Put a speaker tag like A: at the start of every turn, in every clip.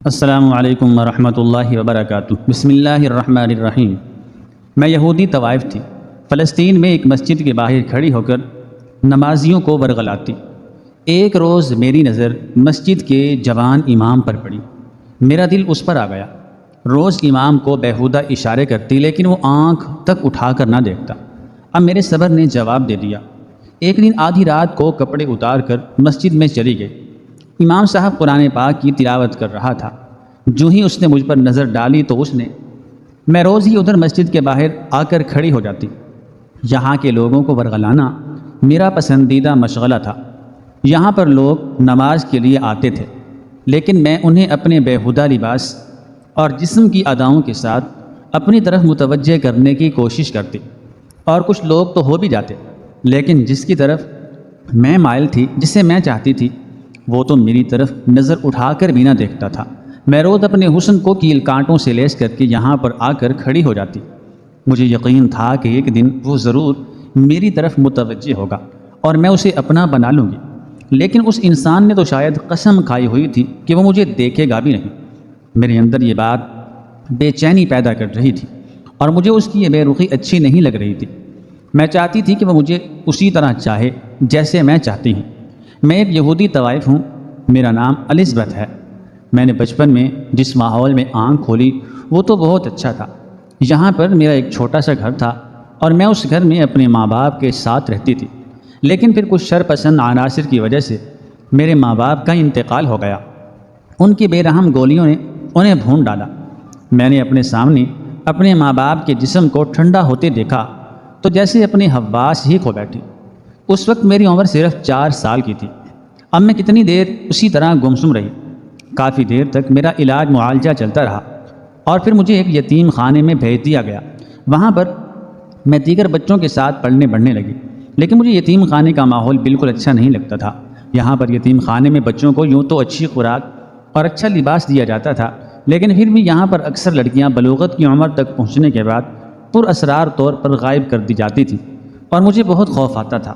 A: السلام علیکم ورحمۃ اللہ وبرکاتہ۔ بسم اللہ الرحمن الرحیم۔ میں یہودی طوائف تھی، فلسطین میں ایک مسجد کے باہر کھڑی ہو کر نمازیوں کو ورغلاتی۔ ایک روز میری نظر مسجد کے جوان امام پر پڑی۔ میرا دل اس پر آ گیا۔ روز امام کو بیہودہ اشارے کرتی، لیکن وہ آنکھ تک اٹھا کر نہ دیکھتا۔ اب میرے صبر نے جواب دے دیا۔ ایک دن آدھی رات کو کپڑے اتار کر مسجد میں چلی گئی۔ امام صاحب قرآن پاک کی تلاوت کر رہا تھا۔ جو ہی اس نے مجھ پر نظر ڈالی تو میں روز ہی ادھر مسجد کے باہر آ کر کھڑی ہو جاتی۔ یہاں کے لوگوں کو ورغلانا میرا پسندیدہ مشغلہ تھا۔ یہاں پر لوگ نماز کے لیے آتے تھے، لیکن میں انہیں اپنے بیہودہ لباس اور جسم کی اداؤں کے ساتھ اپنی طرف متوجہ کرنے کی کوشش کرتی، اور کچھ لوگ تو ہو بھی جاتے، لیکن جس کی طرف میں مائل تھی، جسے میں چاہتی تھی، وہ تو میری طرف نظر اٹھا کر بھی نہ دیکھتا تھا۔ میں روز اپنے حسن کو کیل کانٹوں سے لیس کر کے یہاں پر آ کر کھڑی ہو جاتی۔ مجھے یقین تھا کہ ایک دن وہ ضرور میری طرف متوجہ ہوگا اور میں اسے اپنا بنا لوں گی، لیکن اس انسان نے تو شاید قسم کھائی ہوئی تھی کہ وہ مجھے دیکھے گا بھی نہیں۔ میرے اندر یہ بات بے چینی پیدا کر رہی تھی، اور مجھے اس کی یہ بے رخی اچھی نہیں لگ رہی تھی۔ میں چاہتی تھی کہ وہ مجھے اسی طرح چاہے جیسے میں چاہتی ہوں۔ میں ایک یہودی طوائف ہوں، میرا نام الزبتھ ہے۔ میں نے بچپن میں جس ماحول میں آنکھ کھولی وہ تو بہت اچھا تھا۔ یہاں پر میرا ایک چھوٹا سا گھر تھا، اور میں اس گھر میں اپنے ماں باپ کے ساتھ رہتی تھی، لیکن پھر کچھ شر پسند عناصر کی وجہ سے میرے ماں باپ کا انتقال ہو گیا۔ ان کی بے رحم گولیوں نے انہیں بھون ڈالا۔ میں نے اپنے سامنے اپنے ماں باپ کے جسم کو ٹھنڈا ہوتے دیکھا تو جیسے اپنے حواس ہی کھو بیٹھی۔ اس وقت میری عمر صرف 4 سال کی تھی۔ اب میں کتنی دیر اسی طرح گمسم رہی؟ کافی دیر تک میرا علاج معالجہ چلتا رہا، اور پھر مجھے ایک یتیم خانے میں بھیج دیا گیا۔ وہاں پر میں دیگر بچوں کے ساتھ پڑھنے بڑھنے لگی، لیکن مجھے یتیم خانے کا ماحول بالکل اچھا نہیں لگتا تھا۔ یہاں پر یتیم خانے میں بچوں کو یوں تو اچھی خوراک اور اچھا لباس دیا جاتا تھا، لیکن پھر بھی یہاں پر اکثر لڑکیاں بلوغت کی عمر تک پہنچنے کے بعد پر اسرار طور پر غائب کر دی جاتی تھیں، اور مجھے بہت خوف آتا تھا۔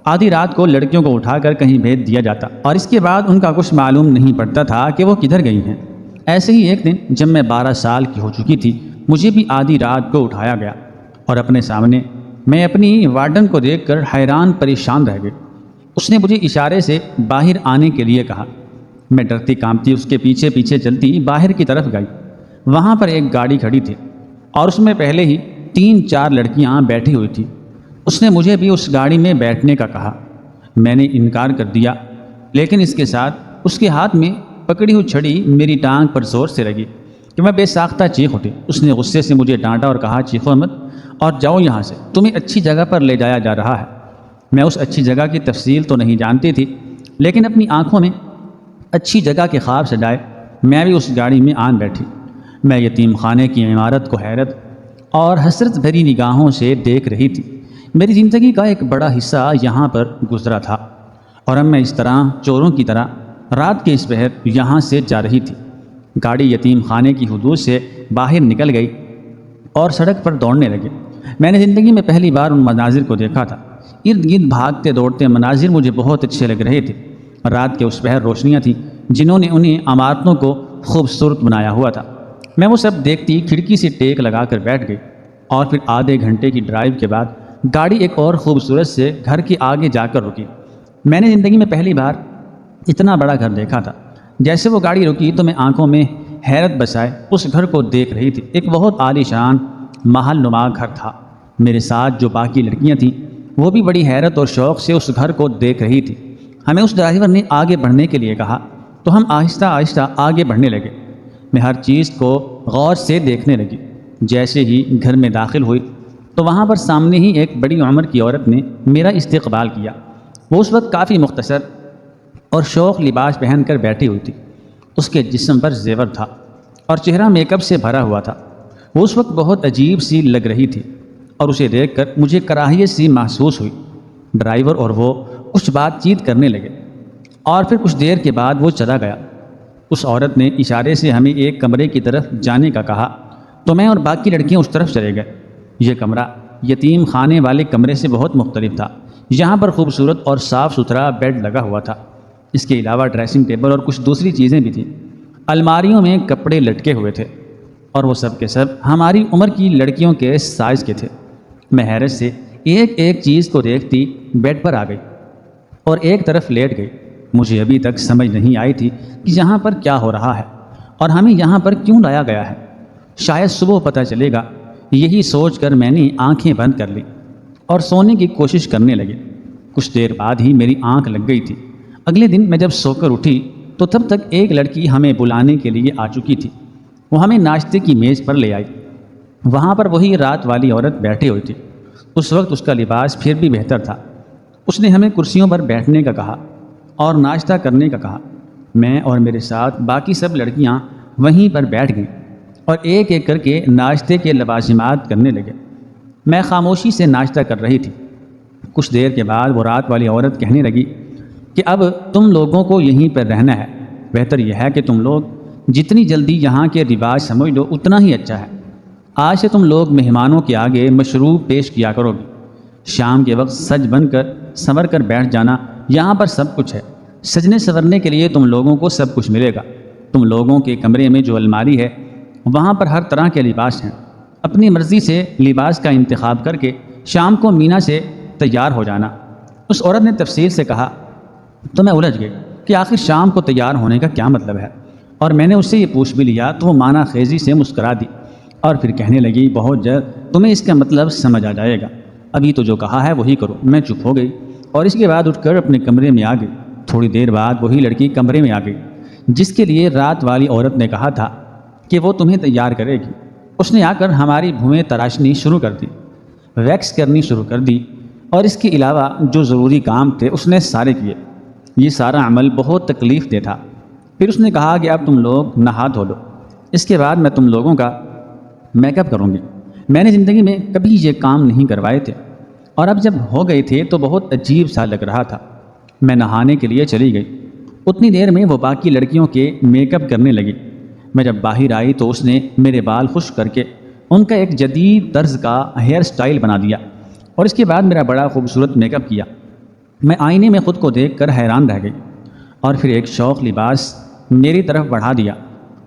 A: آدھی رات کو لڑکیوں کو اٹھا کر کہیں بھیج دیا جاتا، اور اس کے بعد ان کا کچھ معلوم نہیں پڑتا تھا کہ وہ کدھر گئی ہیں۔ ایسے ہی ایک دن جب میں 12 سال کی ہو چکی تھی، مجھے بھی آدھی رات کو اٹھایا گیا، اور اپنے سامنے میں اپنی وارڈن کو دیکھ کر حیران پریشان رہ گئی۔ اس نے مجھے اشارے سے باہر آنے کے لیے کہا۔ میں ڈرتی کانپتی اس کے پیچھے پیچھے چلتی باہر کی طرف گئی۔ وہاں پر ایک گاڑی کھڑی تھی، اور اس میں پہلے ہی 3-4 لڑکیاں بیٹھی ہوئی تھیں۔ اس نے مجھے بھی اس گاڑی میں بیٹھنے کا کہا۔ میں نے انکار کر دیا، لیکن اس کے ساتھ اس کے ہاتھ میں پکڑی ہوئی چھڑی میری ٹانگ پر زور سے لگی کہ میں بے ساختہ چیخ اٹھی۔ اس نے غصے سے مجھے ڈانٹا اور کہا، چیخو مت اور جاؤ یہاں سے، تمہیں اچھی جگہ پر لے جایا جا رہا ہے۔ میں اس اچھی جگہ کی تفصیل تو نہیں جانتی تھی، لیکن اپنی آنکھوں میں اچھی جگہ کے خواب سجائے میں بھی اس گاڑی میں آن بیٹھی۔ میں یتیم خانے کی عمارت کو حیرت اور حسرت بھری نگاہوں سے دیکھ رہی تھی۔ میری زندگی کا ایک بڑا حصہ یہاں پر گزرا تھا، اور اب میں اس طرح چوروں کی طرح رات کے اس پہر یہاں سے جا رہی تھی۔ گاڑی یتیم خانے کی حدود سے باہر نکل گئی اور سڑک پر دوڑنے لگے۔ میں نے زندگی میں پہلی بار ان مناظر کو دیکھا تھا۔ ارد گرد بھاگتے دوڑتے مناظر مجھے بہت اچھے لگ رہے تھے۔ رات کے اس پہر روشنیاں تھیں جنہوں نے انہیں عمارتوں کو خوبصورت بنایا ہوا تھا۔ میں وہ سب دیکھتی کھڑکی سے ٹیک لگا کر بیٹھ گئی، اور پھر آدھے گھنٹے کی ڈرائیو کے بعد گاڑی ایک اور خوبصورت سے گھر کے آگے جا کر رکی۔ میں نے زندگی میں پہلی بار اتنا بڑا گھر دیکھا تھا۔ جیسے وہ گاڑی رکی تو میں آنکھوں میں حیرت بسائے اس گھر کو دیکھ رہی تھی۔ ایک بہت عالی شان محل نما گھر تھا۔ میرے ساتھ جو باقی لڑکیاں تھیں وہ بھی بڑی حیرت اور شوق سے اس گھر کو دیکھ رہی تھی۔ ہمیں اس ڈرائیور نے آگے بڑھنے کے لیے کہا تو ہم آہستہ آہستہ آگے بڑھنے لگے۔ میں ہر چیز کو غور سے دیکھنے لگی۔ جیسے ہی گھر میں داخل ہوئی تو وہاں پر سامنے ہی ایک بڑی عمر کی عورت نے میرا استقبال کیا۔ وہ اس وقت کافی مختصر اور شوق لباس پہن کر بیٹھی ہوئی تھی۔ اس کے جسم پر زیور تھا اور چہرہ میک اپ سے بھرا ہوا تھا۔ وہ اس وقت بہت عجیب سی لگ رہی تھی، اور اسے دیکھ کر مجھے کراہیت سی محسوس ہوئی۔ ڈرائیور اور وہ کچھ بات چیت کرنے لگے، اور پھر کچھ دیر کے بعد وہ چلا گیا۔ اس عورت نے اشارے سے ہمیں ایک کمرے کی طرف جانے کا کہا تو میں اور باقی لڑکیاں اس طرف چلے گئے۔ یہ کمرہ یتیم خانے والے کمرے سے بہت مختلف تھا۔ یہاں پر خوبصورت اور صاف ستھرا بیڈ لگا ہوا تھا۔ اس کے علاوہ ڈریسنگ ٹیبل اور کچھ دوسری چیزیں بھی تھیں۔ الماریوں میں کپڑے لٹکے ہوئے تھے اور وہ سب کے سب ہماری عمر کی لڑکیوں کے سائز کے تھے۔ میں حیرت سے ایک ایک چیز کو دیکھتی بیڈ پر آ گئی اور ایک طرف لیٹ گئی۔ مجھے ابھی تک سمجھ نہیں آئی تھی کہ یہاں پر کیا ہو رہا ہے اور ہمیں یہاں پر کیوں لایا گیا ہے۔ شاید صبح پتہ چلے گا، یہی سوچ کر میں نے آنکھیں بند کر لی اور سونے کی کوشش کرنے لگی۔ کچھ دیر بعد ہی میری آنکھ لگ گئی تھی۔ اگلے دن میں جب سو کر اٹھی تو تب تک ایک لڑکی ہمیں بلانے کے لیے آ چکی تھی۔ وہ ہمیں ناشتے کی میز پر لے آئی۔ وہاں پر وہی رات والی عورت بیٹھی ہوئی تھی۔ اس وقت اس کا لباس پھر بھی بہتر تھا۔ اس نے ہمیں کرسیوں پر بیٹھنے کا کہا اور ناشتہ کرنے کا کہا۔ میں اور میرے ساتھ باقی سب لڑکیاں وہیں پر بیٹھ گئیں اور ایک ایک کر کے ناشتے کے لوازمات کرنے لگے۔ میں خاموشی سے ناشتہ کر رہی تھی۔ کچھ دیر کے بعد وہ رات والی عورت کہنے لگی کہ اب تم لوگوں کو یہیں پر رہنا ہے۔ بہتر یہ ہے کہ تم لوگ جتنی جلدی یہاں کے رواج سمجھ لو اتنا ہی اچھا ہے۔ آج سے تم لوگ مہمانوں کے آگے مشروب پیش کیا کرو گے۔ شام کے وقت سج بن کر سنور کر بیٹھ جانا، یہاں پر سب کچھ ہے۔ سجنے سنورنے کے لیے تم لوگوں کو سب کچھ ملے گا۔ تم لوگوں کے کمرے میں جو الماری ہے وہاں پر ہر طرح کے لباس ہیں۔ اپنی مرضی سے لباس کا انتخاب کر کے شام کو مینا سے تیار ہو جانا۔ اس عورت نے تفصیل سے کہا تو میں الجھ گئی کہ آخر شام کو تیار ہونے کا کیا مطلب ہے، اور میں نے اس سے یہ پوچھ بھی لیا تو وہ معنی خیزی سے مسکرا دی اور پھر کہنے لگی بہت جلد تمہیں اس کا مطلب سمجھ آ جائے گا، ابھی تو جو کہا ہے وہی کرو۔ میں چپ ہو گئی اور اس کے بعد اٹھ کر اپنے کمرے میں آ گئی۔ تھوڑی دیر بعد وہی لڑکی کمرے میں آ گئی جس کے لیے رات والی عورت نے کہا تھا کہ وہ تمہیں تیار کرے گی۔ اس نے آ کر ہماری بھویں تراشنی شروع کر دی، ویکس کرنی شروع کر دی، اور اس کے علاوہ جو ضروری کام تھے اس نے سارے کیے۔ یہ سارا عمل بہت تکلیف دہ تھا۔ پھر اس نے کہا کہ اب تم لوگ نہا دھو لو، اس کے بعد میں تم لوگوں کا میک اپ کروں گی۔ میں نے زندگی میں کبھی یہ کام نہیں کروائے تھے، اور اب جب ہو گئے تھے تو بہت عجیب سا لگ رہا تھا۔ میں نہانے کے لیے چلی گئی۔ اتنی دیر میں وہ باقی لڑکیوں کے میک اپ کرنے لگی۔ میں جب باہر آئی تو اس نے میرے بال خشک کر کے ان کا ایک جدید طرز کا ہیئر سٹائل بنا دیا، اور اس کے بعد میرا بڑا خوبصورت میک اپ کیا۔ میں آئینے میں خود کو دیکھ کر حیران رہ گئی، اور پھر ایک شوق لباس میری طرف بڑھا دیا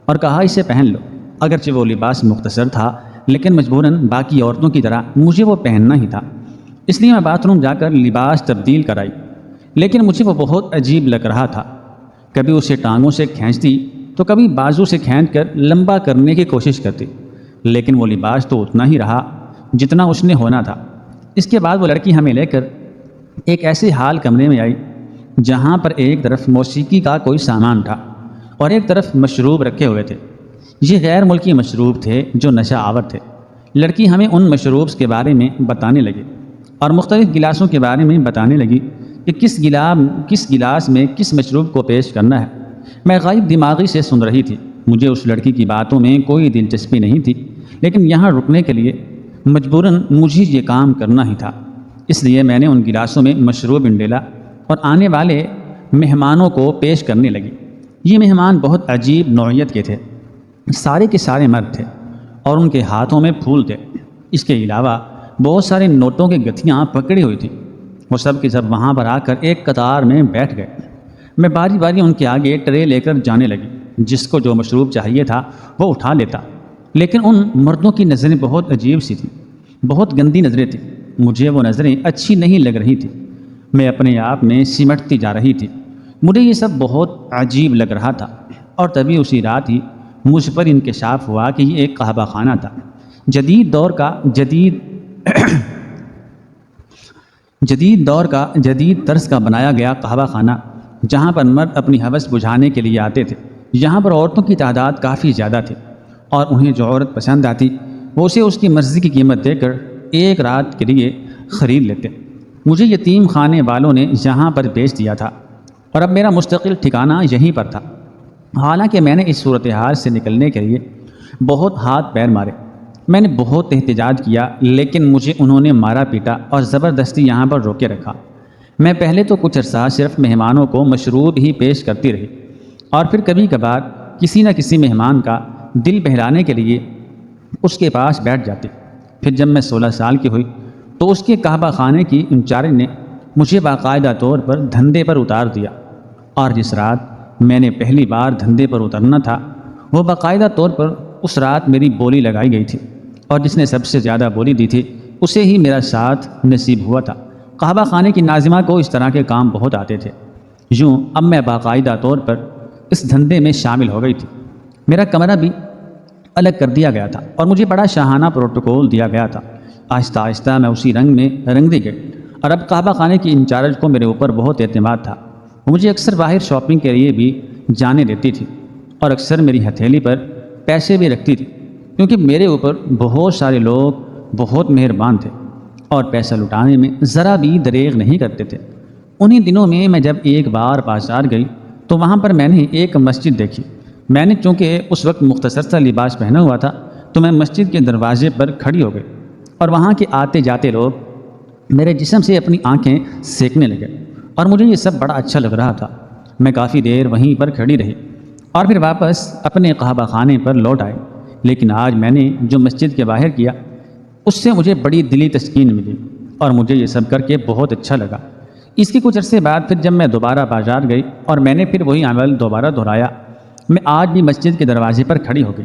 A: اور کہا اسے پہن لو۔ اگرچہ وہ لباس مختصر تھا لیکن مجبوراً باقی عورتوں کی طرح مجھے وہ پہننا ہی تھا، اس لیے میں باتھ روم جا کر لباس تبدیل کرائی۔ لیکن مجھے وہ بہت عجیب لگ رہا تھا۔ کبھی اسے ٹانگوں سے کھینچتی تو کبھی بازو سے کھینچ کر لمبا کرنے کی کوشش کرتی، لیکن وہ لباس تو اتنا ہی رہا جتنا اس نے ہونا تھا۔ اس کے بعد وہ لڑکی ہمیں لے کر ایک ایسے حال کمرے میں آئی جہاں پر ایک طرف موسیقی کا کوئی سامان تھا اور ایک طرف مشروب رکھے ہوئے تھے۔ یہ غیر ملکی مشروب تھے جو نشہ آور تھے۔ لڑکی ہمیں ان مشروبs کے بارے میں بتانے لگی اور مختلف گلاسوں کے بارے میں بتانے لگی کہ کس گلاس میں کس مشروب کو پیش کرنا ہے۔ میں غائب دماغی سے سن رہی تھی۔ مجھے اس لڑکی کی باتوں میں کوئی دلچسپی نہیں تھی، لیکن یہاں رکنے کے لیے مجبوراً مجھے یہ کام کرنا ہی تھا۔ اس لیے میں نے ان گلاسوں میں مشروب انڈیلا اور آنے والے مہمانوں کو پیش کرنے لگی۔ یہ مہمان بہت عجیب نوعیت کے تھے، سارے کے سارے مرد تھے اور ان کے ہاتھوں میں پھول تھے۔ اس کے علاوہ بہت سارے نوٹوں کی گتھیاں پکڑی ہوئی تھیں۔ وہ سب کے سب وہاں پر آ کر ایک قطار میں بیٹھ گئے۔ میں باری باری ان کے آگے ٹرے لے کر جانے لگی۔ جس کو جو مشروب چاہیے تھا وہ اٹھا لیتا، لیکن ان مردوں کی نظریں بہت عجیب سی تھیں، بہت گندی نظریں تھیں۔ مجھے وہ نظریں اچھی نہیں لگ رہی تھیں۔ میں اپنے آپ میں سمٹتی جا رہی تھی۔ مجھے یہ سب بہت عجیب لگ رہا تھا، اور تبھی اسی رات ہی مجھ پر انکشاف ہوا کہ یہ ایک قہوہ خانہ تھا، جدید دور کا جدید طرز کا بنایا گیا قہوہ خانہ، جہاں پر مرد اپنی ہوس بجھانے کے لیے آتے تھے۔ یہاں پر عورتوں کی تعداد کافی زیادہ تھی، اور انہیں جو عورت پسند آتی وہ اسے اس کی مرضی کی قیمت دے کر ایک رات کے لیے خرید لیتے۔ مجھے یتیم خانے والوں نے یہاں پر بیچ دیا تھا، اور اب میرا مستقل ٹھکانہ یہیں پر تھا۔ حالانکہ میں نے اس صورتحال سے نکلنے کے لیے بہت ہاتھ پیر مارے، میں نے بہت احتجاج کیا، لیکن مجھے انہوں نے مارا پیٹا اور زبردستی یہاں پر روکے رکھا۔ میں پہلے تو کچھ عرصہ صرف مہمانوں کو مشروب ہی پیش کرتی رہی، اور پھر کبھی کبھار کسی نہ کسی مہمان کا دل بہلانے کے لیے اس کے پاس بیٹھ جاتی۔ پھر جب میں 16 سال کی ہوئی تو اس کے قہوہ خانے کی انچارج نے مجھے باقاعدہ طور پر دھندے پر اتار دیا، اور جس رات میں نے پہلی بار دھندے پر اترنا تھا وہ باقاعدہ طور پر اس رات میری بولی لگائی گئی تھی، اور جس نے سب سے زیادہ بولی دی تھی اسے ہی میرا ساتھ نصیب ہوا تھا۔ قحبہ خانے کی ناظمہ کو اس طرح کے کام بہت آتے تھے۔ یوں اب میں باقاعدہ طور پر اس دھندے میں شامل ہو گئی تھی۔ میرا کمرہ بھی الگ کر دیا گیا تھا اور مجھے بڑا شاہانہ پروٹوکول دیا گیا تھا۔ آہستہ آہستہ میں اسی رنگ میں رنگ دی گئی، اور اب قحبہ خانے کی انچارج کو میرے اوپر بہت اعتماد تھا۔ وہ مجھے اکثر باہر شاپنگ کے لیے بھی جانے دیتی تھی، اور اکثر میری ہتھیلی پر پیسے بھی رکھتی تھی، کیونکہ میرے اوپر بہت سارے لوگ بہت مہربان تھے اور پیسہ لٹانے میں ذرا بھی دریغ نہیں کرتے تھے۔ انہی دنوں میں میں جب ایک بار بازار گئی تو وہاں پر میں نے ایک مسجد دیکھی۔ میں نے چونکہ اس وقت مختصر سا لباس پہنا ہوا تھا تو میں مسجد کے دروازے پر کھڑی ہو گئی، اور وہاں کے آتے جاتے لوگ میرے جسم سے اپنی آنکھیں سینکنے لگے، اور مجھے یہ سب بڑا اچھا لگ رہا تھا۔ میں کافی دیر وہیں پر کھڑی رہی اور پھر واپس اپنے قحبہ خانے پر لوٹ آئی۔ لیکن آج میں نے جو مسجد کے باہر کیا اس سے مجھے بڑی دلی تسکین ملی، اور مجھے یہ سب کر کے بہت اچھا لگا۔ اس کے کچھ عرصے بعد پھر جب میں دوبارہ بازار گئی اور میں نے پھر وہی عمل دوبارہ دہرایا، میں آج بھی مسجد کے دروازے پر کھڑی ہو گئی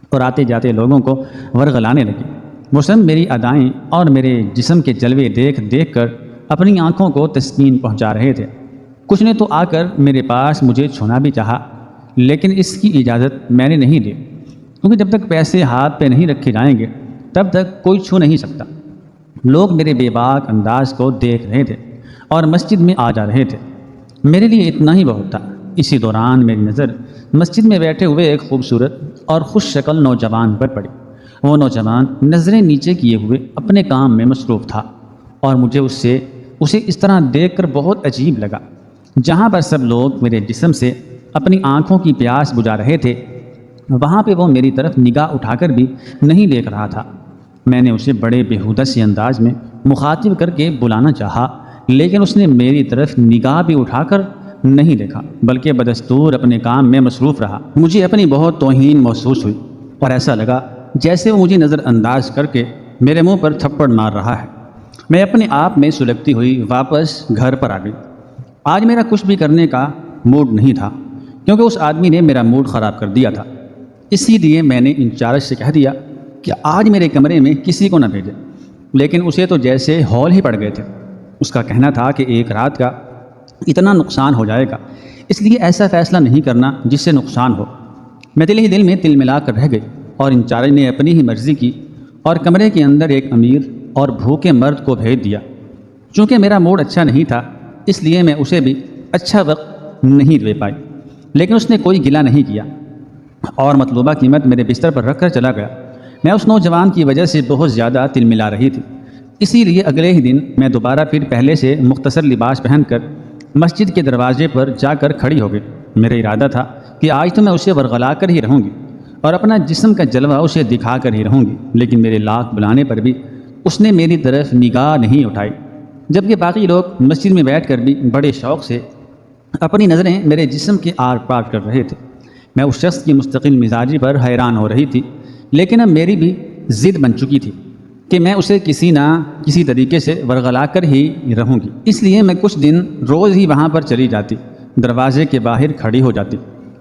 A: اور آتے جاتے لوگوں کو ورغلانے لگی۔ وہ سب میری ادائیں اور میرے جسم کے جلوے دیکھ دیکھ کر اپنی آنکھوں کو تسکین پہنچا رہے تھے۔ کچھ نے تو آ کر میرے پاس مجھے چھونا بھی چاہا، لیکن اس کی اجازت میں نے نہیں دی، کیونکہ جب تک پیسے ہاتھ پہ نہیں رکھے جائیں گے تب تک کوئی چھو نہیں سکتا۔ لوگ میرے بے باک انداز کو دیکھ رہے تھے اور مسجد میں آ جا رہے تھے۔ میرے لیے اتنا ہی بہت تھا۔ اسی دوران میری نظر مسجد میں بیٹھے ہوئے ایک خوبصورت اور خوش شکل نوجوان پر پڑی۔ وہ نوجوان نظریں نیچے کیے ہوئے اپنے کام میں مصروف تھا، اور مجھے اسے اس طرح دیکھ کر بہت عجیب لگا۔ جہاں پر سب لوگ میرے جسم سے اپنی آنکھوں کی پیاس بجھا رہے تھے، وہاں پہ وہ میری طرف نگاہ اٹھا کر بھی نہیں دیکھ رہا تھا۔ میں نے اسے بڑے بےہودہ سے انداز میں مخاطب کر کے بلانا چاہا، لیکن اس نے میری طرف نگاہ بھی اٹھا کر نہیں دیکھا، بلکہ بدستور اپنے کام میں مصروف رہا۔ مجھے اپنی بہت توہین محسوس ہوئی، اور ایسا لگا جیسے وہ مجھے نظر انداز کر کے میرے منہ پر تھپڑ مار رہا ہے۔ میں اپنے آپ میں سلگتی ہوئی واپس گھر پر آ گئی۔ آج میرا کچھ بھی کرنے کا موڈ نہیں تھا، کیونکہ اس آدمی نے میرا موڈ خراب کر دیا تھا۔ اسی لیے میں نے انچارج سے کہہ دیا کہ آج میرے کمرے میں کسی کو نہ بھیجے، لیکن اسے تو جیسے ہول ہی پڑ گئے تھے۔ اس کا کہنا تھا کہ ایک رات کا اتنا نقصان ہو جائے گا، اس لیے ایسا فیصلہ نہیں کرنا جس سے نقصان ہو۔ میں دل ہی دل میں تل ملا کر رہ گئی، اور انچارج نے اپنی ہی مرضی کی اور کمرے کے اندر ایک امیر اور بھوکے مرد کو بھیج دیا۔ چونکہ میرا موڈ اچھا نہیں تھا، اس لیے میں اسے بھی اچھا وقت نہیں دے پائی، لیکن اس نے کوئی گلہ نہیں کیا اور مطلوبہ قیمت میرے بستر پر رکھ کر چلا گیا۔ میں اس نوجوان کی وجہ سے بہت زیادہ تل ملا رہی تھی، اسی لیے اگلے ہی دن میں دوبارہ پھر پہلے سے مختصر لباس پہن کر مسجد کے دروازے پر جا کر کھڑی ہو گئی۔ میرا ارادہ تھا کہ آج تو میں اسے ورغلا کر ہی رہوں گی اور اپنا جسم کا جلوہ اسے دکھا کر ہی رہوں گی، لیکن میرے لاکھ بلانے پر بھی اس نے میری طرف نگاہ نہیں اٹھائی، جبکہ باقی لوگ مسجد میں بیٹھ کر بھی بڑے شوق سے اپنی نظریں میرے جسم کے آر پار کر رہے تھے۔ میں اس شخص کی مستقل مزاجی پر حیران ہو رہی تھی، لیکن اب میری بھی ضد بن چکی تھی کہ میں اسے کسی نہ کسی طریقے سے ورغلا کر ہی رہوں گی۔ اس لیے میں کچھ دن روز ہی وہاں پر چلی جاتی، دروازے کے باہر کھڑی ہو جاتی،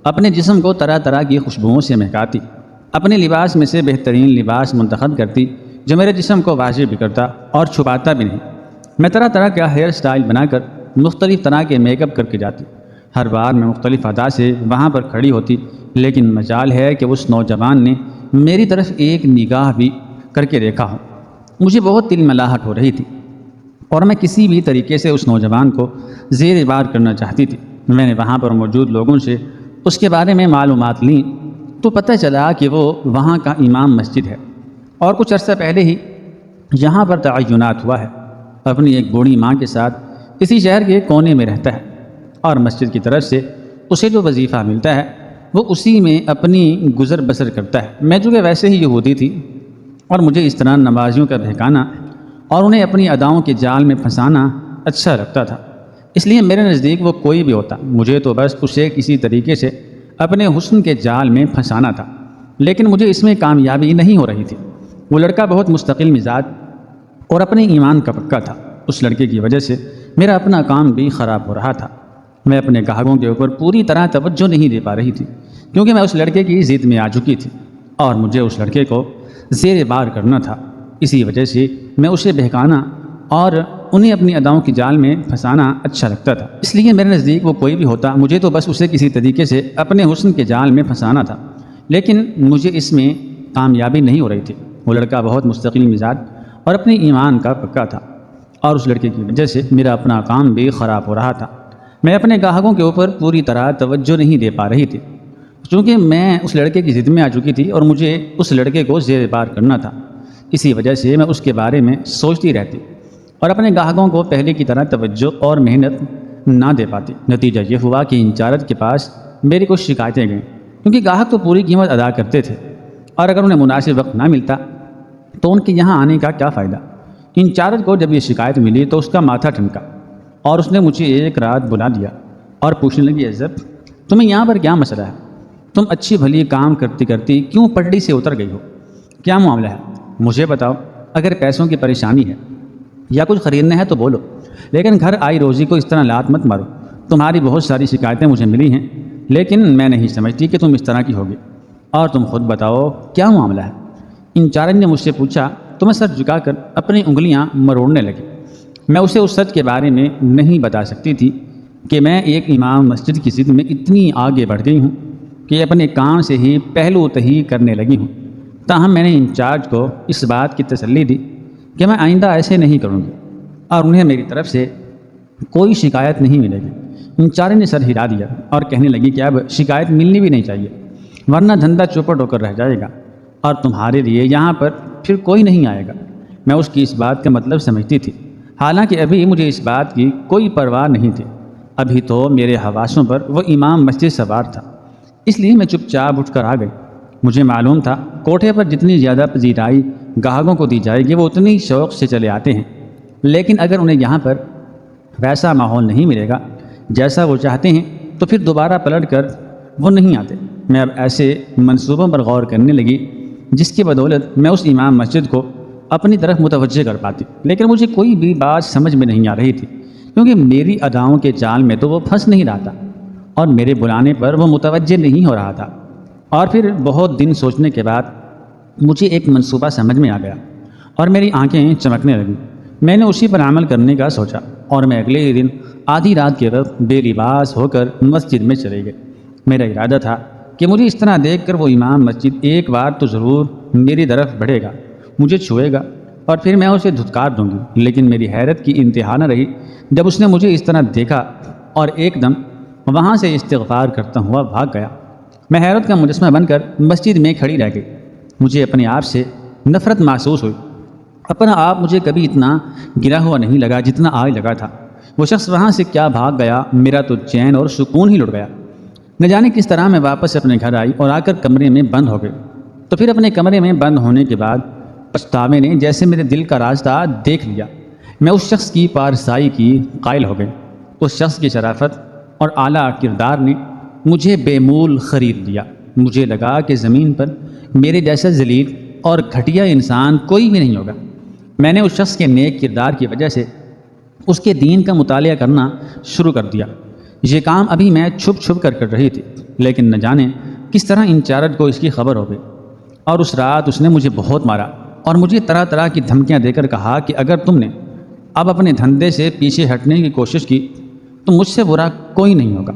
A: اپنے جسم کو طرح طرح کی خوشبوؤں سے مہکاتی، اپنے لباس میں سے بہترین لباس منتخب کرتی جو میرے جسم کو واضح بھی کرتا اور چھپاتا بھی نہیں۔ میں طرح طرح کا ہیئر سٹائل بنا کر مختلف طرح کے میک اپ کر کے جاتی۔ ہر بار میں مختلف ادا سے وہاں پر کھڑی ہوتی، لیکن مجال ہے کہ اس نوجوان نے میری طرف ایک نگاہ بھی کر کے دیکھا ہو۔ مجھے بہت تل ملاہٹ ہو رہی تھی اور میں کسی بھی طریقے سے اس نوجوان کو زیر بار کرنا چاہتی تھی۔ میں نے وہاں پر موجود لوگوں سے اس کے بارے میں معلومات لیں تو پتہ چلا کہ وہ وہاں کا امام مسجد ہے اور کچھ عرصہ پہلے ہی یہاں پر تعینات ہوا ہے۔ اپنی ایک بوڑھی ماں کے ساتھ کسی شہر کے کونے میں رہتا ہے اور مسجد کی طرف سے اسے جو وظیفہ ملتا ہے وہ اسی میں اپنی گزر بسر کرتا ہے۔ میں چونکہ ویسے ہی یہودی تھی اور مجھے اس طرح نمازیوں کا بہکانا اور انہیں اپنی اداؤں کے جال میں پھنسانا اچھا لگتا تھا، اس لیے میرے نزدیک وہ کوئی بھی ہوتا، مجھے تو بس اسے کسی طریقے سے اپنے حسن کے جال میں پھنسانا تھا، لیکن مجھے اس میں کامیابی نہیں ہو رہی تھی۔ وہ لڑکا بہت مستقل مزاج اور اپنے ایمان کا پکا تھا۔ اس لڑکے کی وجہ سے میرا اپنا کام بھی خراب ہو رہا تھا۔ میں اپنے گاہکوں کے اوپر پوری طرح توجہ نہیں دے پا رہی تھی، کیونکہ میں اس لڑکے کی ضد میں آ چکی تھی اور مجھے اس لڑکے کو زیر بار کرنا تھا۔ اسی وجہ سے میں اسے بہکانا اور انہیں اپنی اداؤں کی جال میں پھنسانا اچھا لگتا تھا۔ اس لیے میرے نزدیک وہ کوئی بھی ہوتا، مجھے تو بس اسے کسی طریقے سے اپنے حسن کے جال میں پھنسانا تھا، لیکن مجھے اس میں کامیابی نہیں ہو رہی تھی۔ وہ لڑکا بہت مستقل مزاج اور اپنے ایمان کا پکا تھا، اور اس لڑکے کی وجہ سے میرا اپنا کام بھی خراب ہو رہا تھا۔ میں اپنے گاہکوں کے اوپر پوری طرح توجہ نہیں دے پا رہی تھی، چونکہ میں اس لڑکے کی ضد میں آ چکی تھی اور مجھے اس لڑکے کو زیر بار کرنا تھا۔ اسی وجہ سے میں اس کے بارے میں سوچتی رہتی اور اپنے گاہکوں کو پہلے کی طرح توجہ اور محنت نہ دے پاتی۔ نتیجہ یہ ہوا کہ انچارج کے پاس میری کچھ شکایتیں گئیں، کیونکہ گاہک تو پوری قیمت ادا کرتے تھے اور اگر انہیں مناسب وقت نہ ملتا تو ان کے یہاں آنے کا کیا فائدہ۔ انچارج کو جب یہ شکایت ملی تو اس کا ماتھا ٹھنکا اور اس نے مجھے ایک رات بلا لیا اور پوچھنے لگی، عزت تمہیں یہاں پر کیا مسئلہ ہے؟ تم اچھی بھلی کام کرتی کرتی کیوں پٹڑی سے اتر گئی ہو؟ کیا معاملہ ہے؟ مجھے بتاؤ۔ اگر پیسوں کی پریشانی ہے یا کچھ خریدنا ہے تو بولو، لیکن گھر آئی روزی کو اس طرح لات مت مارو۔ تمہاری بہت ساری شکایتیں مجھے ملی ہیں، لیکن میں نہیں سمجھتی کہ تم اس طرح کی ہوگی، اور تم خود بتاؤ کیا معاملہ ہے۔ انچارج نے مجھ سے پوچھا تو میں سر جھکا کر اپنی انگلیاں مروڑنے لگی۔ میں اسے اس سچ کے بارے میں نہیں بتا سکتی تھی کہ میں ایک امام مسجد کی ضد میں اتنی آگے بڑھ گئی ہوں کہ اپنے کام سے ہی پہلو تہی کرنے لگی ہوں۔ تاہم میں نے انچارج کو اس بات کی تسلی دی کہ میں آئندہ ایسے نہیں کروں گی اور انہیں میری طرف سے کوئی شکایت نہیں ملے گی۔ انچارج نے سر ہلا دیا اور کہنے لگی کہ اب شکایت ملنی بھی نہیں چاہیے، ورنہ دھندا چوپٹ ہو کر رہ جائے گا اور تمہارے لیے یہاں پر پھر کوئی نہیں آئے گا۔ میں اس کی اس بات کا مطلب سمجھتی تھی، حالانکہ ابھی مجھے اس بات کی کوئی پرواہ نہیں تھی۔ ابھی تو میرے حواسوں پر وہ امام مسجد سوار تھا، اس لیے میں چپ چاپ اٹھ کر آ گئی۔ مجھے معلوم تھا کوٹھے پر جتنی زیادہ پذیرائی گاہکوں کو دی جائے گی وہ اتنی شوق سے چلے آتے ہیں، لیکن اگر انہیں یہاں پر ویسا ماحول نہیں ملے گا جیسا وہ چاہتے ہیں تو پھر دوبارہ پلٹ کر وہ نہیں آتے۔ میں اب ایسے منصوبوں پر غور کرنے لگی جس کی بدولت میں اس امام مسجد کو اپنی طرف متوجہ کر پاتی، لیکن مجھے کوئی بھی بات سمجھ میں نہیں آ رہی تھی، کیونکہ میری اداؤں کے جال میں تو وہ پھنس نہیں رہا تھا اور میرے بلانے پر وہ متوجہ نہیں ہو رہا تھا۔ اور پھر بہت دن سوچنے کے بعد مجھے ایک منصوبہ سمجھ میں آ گیا اور میری آنکھیں چمکنے لگیں۔ میں نے اسی پر عمل کرنے کا سوچا اور میں اگلے ہی دن آدھی رات کے وقت بے لباس ہو کر مسجد میں چلے گئے۔ میرا ارادہ تھا کہ مجھے اس طرح دیکھ کر وہ امام مسجد ایک بار تو ضرور میری طرف بڑھے گا، مجھے چھوئے گا اور پھر میں اسے دھتکار دوں گی۔ لیکن میری حیرت کی انتہا نہ رہی جب اس نے مجھے اس طرح دیکھا اور ایک دم وہاں سے استغفار کرتا ہوا بھاگ گیا۔ میں حیرت کا مجسمہ بن کر مسجد میں کھڑی رہ گئی۔ مجھے اپنے آپ سے نفرت محسوس ہوئی۔ اپنا آپ مجھے کبھی اتنا گرا ہوا نہیں لگا جتنا آج لگا تھا۔ وہ شخص وہاں سے کیا بھاگ گیا، میرا تو چین اور سکون ہی لٹ گیا۔ نہ جانے کس طرح میں واپس اپنے گھر آئی اور آ کر کمرے میں بند ہو گئی۔ تو پھر اپنے کمرے میں بند ہونے کے بعد پچھتاوے نے جیسے میرے دل کا راستہ دیکھ لیا۔ میں اس شخص کی پارسائی کی قائل ہو گئی۔ اس شخص کی شرافت اور اعلیٰ کردار نے مجھے بے مول خرید لیا۔ مجھے لگا کہ زمین پر میرے جیسا ذلیل اور گھٹیا انسان کوئی بھی نہیں ہوگا۔ میں نے اس شخص کے نیک کردار کی وجہ سے اس کے دین کا مطالعہ کرنا شروع کر دیا۔ یہ کام ابھی میں چھپ چھپ کر رہی تھی، لیکن نہ جانے کس طرح انچارج کو اس کی خبر ہو گئی، اور اس رات اس نے مجھے بہت مارا اور مجھے طرح طرح کی دھمکیاں دے کر کہا کہ اگر تم نے اب اپنے دھندے سے پیچھے ہٹنے کی کوشش کی تو مجھ سے برا کوئی نہیں ہوگا۔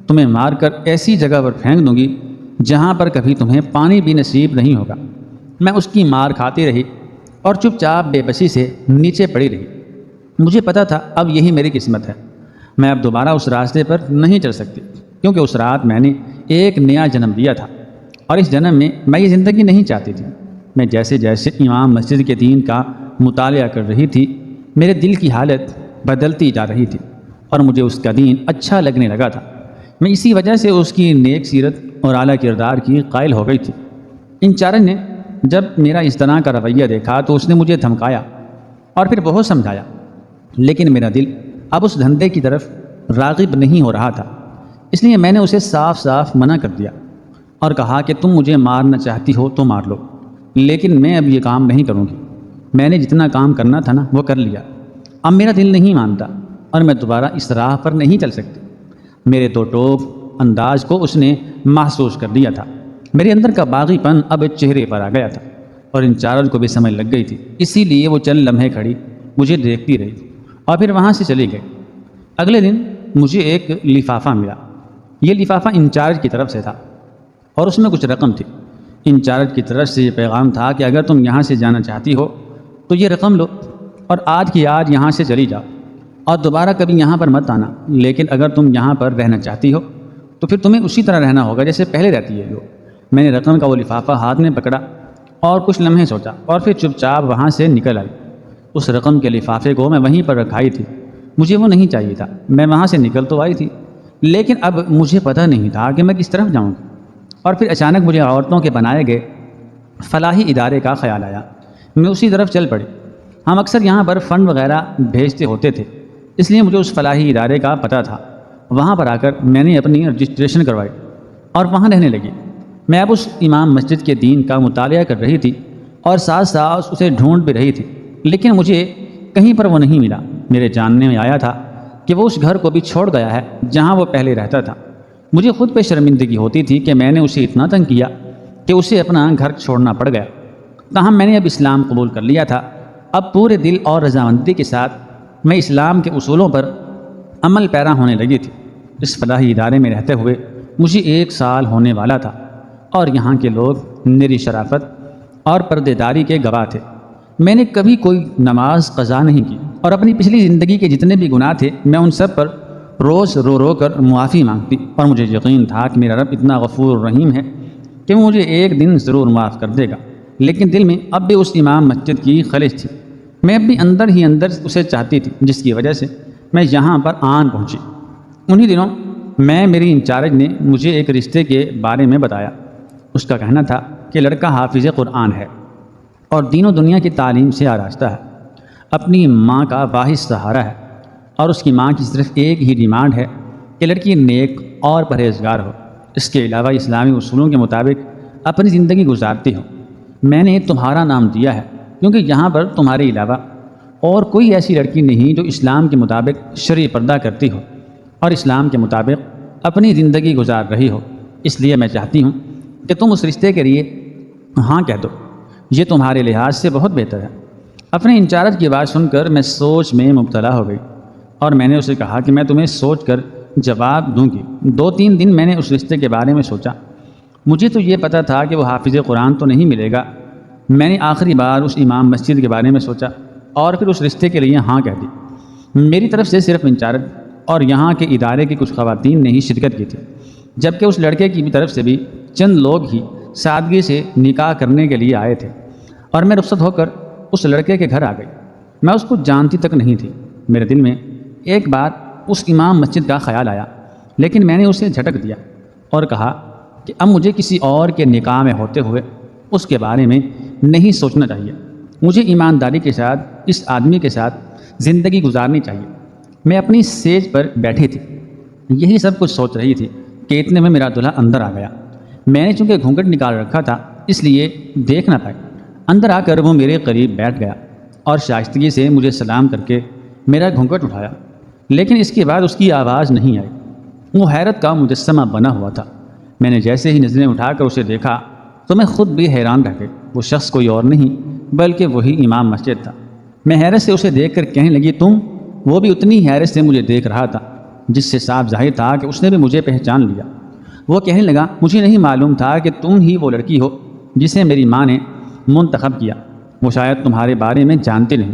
A: تمہیں مار کر ایسی جگہ پر پھینک دوں گی جہاں پر کبھی تمہیں پانی بھی نصیب نہیں ہوگا۔ میں اس کی مار کھاتی رہی اور چپ چاپ بے بسی سے نیچے پڑی رہی۔ مجھے پتا تھا اب یہی میری قسمت ہے، میں اب دوبارہ اس راستے پر نہیں چل سکتی، کیونکہ اس رات میں نے ایک نیا جنم لیا تھا اور اس جنم میں یہ زندگی نہیں چاہتی تھی۔ میں جیسے جیسے امام مسجد کے دین کا مطالعہ کر رہی تھی میرے دل کی حالت بدلتی جا رہی تھی اور مجھے اس کا دین اچھا لگنے لگا تھا۔ میں اسی وجہ سے اس کی نیک سیرت اور اعلیٰ کردار کی قائل ہو گئی تھی۔ انچارج نے جب میرا اس طرح کا رویہ دیکھا تو اس نے مجھے دھمکایا اور پھر بہت سمجھایا، لیکن میرا دل اب اس دھندے کی طرف راغب نہیں ہو رہا تھا۔ اس لیے میں نے اسے صاف صاف منع کر دیا اور کہا کہ تم مجھے مارنا چاہتی ہو تو مار لو، لیکن میں اب یہ کام نہیں کروں گی۔ میں نے جتنا کام کرنا تھا نا وہ کر لیا، اب میرا دل نہیں مانتا اور میں دوبارہ اس راہ پر نہیں چل سکتی۔ میرے دو ٹوک انداز کو اس نے محسوس کر لیا تھا۔ میرے اندر کا باغی پن اب چہرے پر آ گیا تھا اور انچارج کو بھی سمجھ لگ گئی تھی، اسی لیے وہ چند لمحے کھڑی مجھے دیکھتی رہی اور پھر وہاں سے چلی گئی۔ اگلے دن مجھے ایک لفافہ ملا۔ یہ لفافہ انچارج کی طرف سے تھا اور اس میں کچھ رقم تھی۔ انچارج کی طرف سے یہ پیغام تھا کہ اگر تم یہاں سے جانا چاہتی ہو تو یہ رقم لو اور آج کی آج یہاں سے چلی جاؤ اور دوبارہ کبھی یہاں پر مت آنا، لیکن اگر تم یہاں پر رہنا چاہتی ہو تو پھر تمہیں اسی طرح رہنا ہوگا جیسے پہلے رہتی ہے۔ میں نے رقم کا وہ لفافہ ہاتھ میں پکڑا اور کچھ لمحے سوچا اور پھر چپ چاپ وہاں سے نکل آئی۔ اس رقم کے لفافے کو میں وہیں پر رکھائی تھی، مجھے وہ نہیں چاہیے تھا۔ میں وہاں سے نکل تو آئی تھی لیکن اب مجھے پتہ نہیں تھا کہ میں کس طرف جاؤں گی۔ اور پھر اچانک مجھے عورتوں کے بنائے گئے فلاحی ادارے کا خیال آیا۔ میں اسی طرف چل پڑی۔ ہم اکثر یہاں پر فنڈ وغیرہ بھیجتے ہوتے تھے، اس لیے مجھے اس فلاحی ادارے کا پتہ تھا۔ وہاں پر آ کر میں نے اپنی رجسٹریشن کروائی اور وہاں رہنے لگی۔ میں اب اس امام مسجد کے دین کا مطالعہ کر رہی تھی اور ساتھ ساتھ اسے ڈھونڈ بھی رہی تھی، لیکن مجھے کہیں پر وہ نہیں ملا۔ میرے جاننے میں آیا تھا کہ وہ اس گھر کو بھی چھوڑ گیا ہے جہاں وہ پہلے رہتا تھا۔ مجھے خود پہ شرمندگی ہوتی تھی کہ میں نے اسے اتنا تنگ کیا کہ اسے اپنا گھر چھوڑنا پڑ گیا۔ تاہم میں نے اب اسلام قبول کر لیا تھا۔ اب پورے دل اور رضامندی کے ساتھ میں اسلام کے اصولوں پر عمل پیرا ہونے لگی تھی۔ اس فلاحی ادارے میں رہتے ہوئے مجھے 1 سال ہونے والا تھا اور یہاں کے لوگ میری شرافت اور پردے داری کے گواہ تھے۔ میں نے کبھی کوئی نماز قضا نہیں کی اور اپنی پچھلی زندگی کے جتنے بھی گناہ تھے میں ان سب پر روز رو رو کر معافی مانگتی اور مجھے یقین تھا کہ میرا رب اتنا غفور رحیم ہے کہ وہ مجھے ایک دن ضرور معاف کر دے گا۔ لیکن دل میں اب بھی اس امام مسجد کی خلش تھی۔ میں اب بھی اندر ہی اندر اسے چاہتی تھی، جس کی وجہ سے میں یہاں پر آن پہنچی۔ انہی دنوں میری انچارج نے مجھے ایک رشتے کے بارے میں بتایا۔ اس کا کہنا تھا کہ لڑکا حافظ قرآن ہے اور دین و دنیا کی تعلیم سے آراستہ ہے، اپنی ماں کا واحد سہارا ہے اور اس کی ماں کی صرف ایک ہی ڈیمانڈ ہے کہ لڑکی نیک اور پرہیزگار ہو، اس کے علاوہ اسلامی اصولوں کے مطابق اپنی زندگی گزارتی ہو۔ میں نے تمہارا نام دیا ہے کیونکہ یہاں پر تمہارے علاوہ اور کوئی ایسی لڑکی نہیں جو اسلام کے مطابق شرعی پردہ کرتی ہو اور اسلام کے مطابق اپنی زندگی گزار رہی ہو، اس لیے میں چاہتی ہوں کہ تم اس رشتے کے لیے ہاں کہہ دو، یہ تمہارے لحاظ سے بہت بہتر ہے۔ اپنے انچارج کی بات سن کر میں سوچ میں مبتلا ہو گئی اور میں نے اسے کہا کہ میں تمہیں سوچ کر جواب دوں گی۔ 2-3 دن میں نے اس رشتے کے بارے میں سوچا۔ مجھے تو یہ پتہ تھا کہ وہ حافظ قرآن تو نہیں ملے گا۔ میں نے آخری بار اس امام مسجد کے بارے میں سوچا اور پھر اس رشتے کے لیے ہاں کہہ دی۔ میری طرف سے صرف انچارج اور یہاں کے ادارے کی کچھ خواتین نے ہی شرکت کی تھی، جبکہ اس لڑکے کی بھی طرف سے بھی چند لوگ ہی سادگی سے نکاح کرنے کے لیے آئے تھے اور میں رخصت ہو کر اس لڑکے کے گھر آ گئی۔ میں اس کو جانتی تک نہیں تھی۔ میرے دل میں ایک بار اس امام مسجد کا خیال آیا، لیکن میں نے اسے جھٹک دیا اور کہا کہ اب مجھے کسی اور کے نکاح میں ہوتے ہوئے اس کے بارے میں نہیں سوچنا چاہیے۔ مجھے ایمانداری کے ساتھ اس آدمی کے ساتھ زندگی گزارنی چاہیے۔ میں اپنی سیج پر بیٹھی تھی، یہی سب کچھ سوچ رہی تھی کہ اتنے میں میرا دلہا اندر آ گیا۔ میں نے چونکہ گھونگھٹ نکال رکھا تھا اس لیے دیکھ نہ پائی۔ اندر آ کر وہ میرے قریب بیٹھ گیا اور شائستگی سے مجھے سلام کر کے میرا گھونگھٹ اٹھایا، لیکن اس کے بعد اس کی آواز نہیں آئی۔ وہ حیرت کا مجسمہ بنا ہوا تھا۔ میں نے جیسے ہی نظریں اٹھا کر اسے دیکھا تو میں خود بھی حیران رہ گئی۔ وہ شخص کوئی اور نہیں بلکہ وہی امام مسجد تھا۔ میں حیرت سے اسے دیکھ کر کہنے لگی تم؟ وہ بھی اتنی حیرت سے مجھے دیکھ رہا تھا جس سے صاف ظاہر تھا کہ اس نے بھی مجھے پہچان لیا۔ وہ کہنے لگا مجھے نہیں معلوم تھا کہ تم ہی وہ لڑکی ہو جسے میری ماں نے منتخب کیا۔ وہ شاید تمہارے بارے میں جانتے نہیں،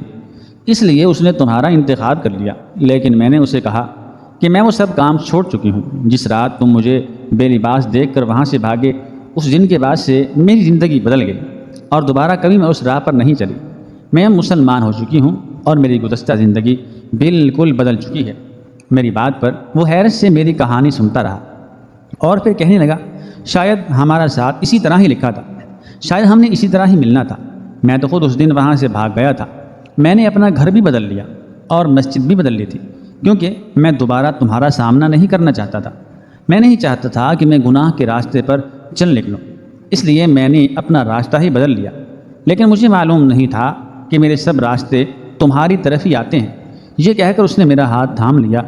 A: اس لیے اس نے تمہارا انتخاب کر لیا۔ لیکن میں نے اسے کہا کہ میں وہ سب کام چھوڑ چکی ہوں۔ جس رات تم مجھے بے لباس دیکھ کر وہاں سے بھاگے، اس دن کے بعد سے میری زندگی بدل گئی اور دوبارہ کبھی میں اس راہ پر نہیں چلی۔ میں اب مسلمان ہو چکی ہوں اور میری گزشتہ زندگی بالکل بدل چکی ہے۔ میری بات پر وہ حیرت سے میری کہانی سنتا رہا اور پھر کہنے لگا شاید ہمارا ساتھ اسی طرح ہی لکھا تھا، شاید ہم نے اسی طرح ہی ملنا تھا۔ میں تو خود اس دن وہاں سے بھاگ گیا تھا۔ میں نے اپنا گھر بھی بدل لیا اور مسجد بھی بدل لی تھی کیونکہ میں دوبارہ تمہارا سامنا نہیں کرنا چاہتا تھا۔ میں نہیں چاہتا تھا کہ میں گناہ کے راستے پر چل نکلوں، اس لیے میں نے اپنا راستہ ہی بدل لیا۔ لیکن مجھے معلوم نہیں تھا کہ میرے سب راستے تمہاری طرف ہی آتے ہیں۔ یہ کہہ کر اس نے میرا ہاتھ تھام لیا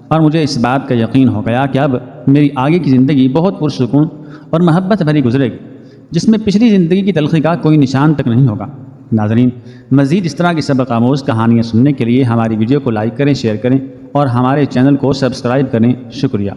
A: اور مجھے اس بات کا یقین ہو گیا کہ اب میری آگے کی زندگی بہت پرسکون اور محبت بھری گزرے گی، جس میں پچھلی زندگی کی تلخی کا کوئی نشان تک نہیں ہوگا۔ ناظرین، مزید اس طرح کی سبق آموز کہانیاں سننے کے لیے ہماری ویڈیو کو لائک کریں، شیئر کریں اور ہمارے چینل کو سبسکرائب کریں۔ شکریہ۔